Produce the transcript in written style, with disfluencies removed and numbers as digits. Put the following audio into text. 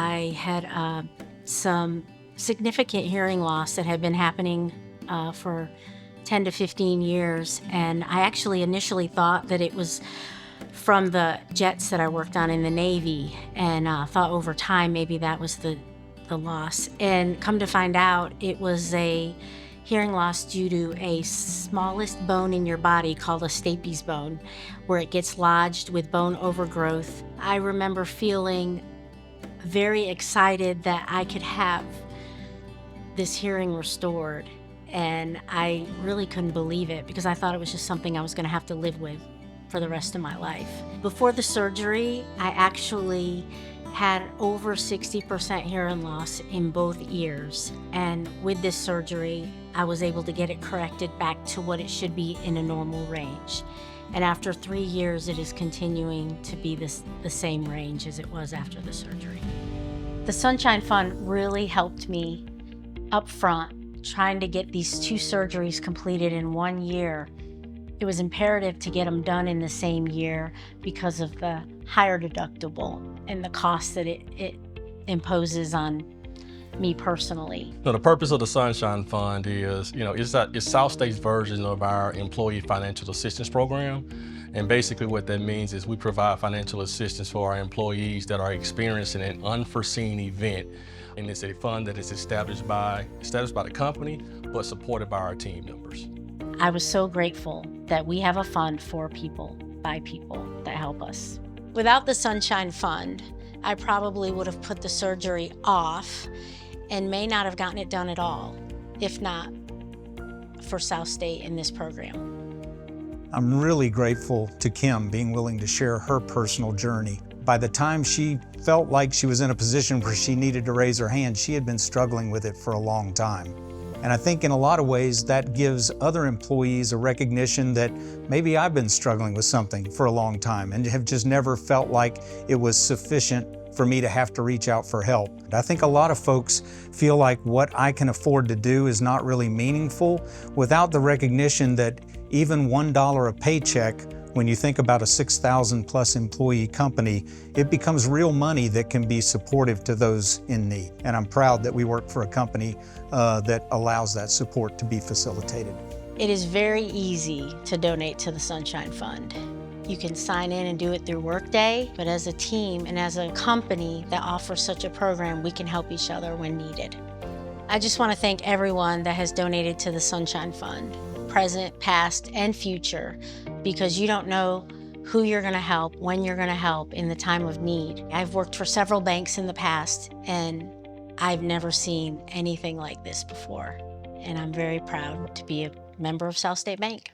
I had some significant hearing loss that had been happening for 10 to 15 years. And I actually initially thought that it was from the jets that I worked on in the Navy, and thought over time maybe that was the loss. And come to find out, it was a hearing loss due to a smallest bone in your body called a stapes bone, where it gets lodged with bone overgrowth. I remember feeling very excited that I could have this hearing restored, and I really couldn't believe it because I thought it was just something I was going to have to live with for the rest of my life. Before the surgery, I actually had over 60% hearing loss in both ears. And with this surgery, I was able to get it corrected back to what it should be in a normal range. And after 3 years, it is continuing to be the same range as it was after the surgery. The Sunshine Fund really helped me up front, trying to get these 2 surgeries completed in 1 year. It was imperative to get them done in the same year because of the higher deductible and the cost that it imposes on me personally. So the purpose of the Sunshine Fund is, it's SouthState's version of our employee financial assistance program. And basically what that means is we provide financial assistance for our employees that are experiencing an unforeseen event. And it's a fund that is established by the company, but supported by our team members. I was so grateful that we have a fund for people, by people, that help us. Without the Sunshine Fund, I probably would have put the surgery off and may not have gotten it done at all, if not for South State in this program. I'm really grateful to Kim being willing to share her personal journey. By the time she felt like she was in a position where she needed to raise her hand, she had been struggling with it for a long time. And I think in a lot of ways that gives other employees a recognition that maybe I've been struggling with something for a long time and have just never felt like it was sufficient for me to have to reach out for help. I think a lot of folks feel like what I can afford to do is not really meaningful without the recognition that even $1 a paycheck, when you think about a 6,000 plus employee company, it becomes real money that can be supportive to those in need. And I'm proud that we work for a company that allows that support to be facilitated. It is very easy to donate to the Sunshine Fund. You can sign in and do it through Workday, but as a team and as a company that offers such a program, we can help each other when needed. I just want to thank everyone that has donated to the Sunshine Fund, present, past, and future, because you don't know who you're going to help, when you're going to help in the time of need. I've worked for several banks in the past, and I've never seen anything like this before. And I'm very proud to be a member of South State Bank.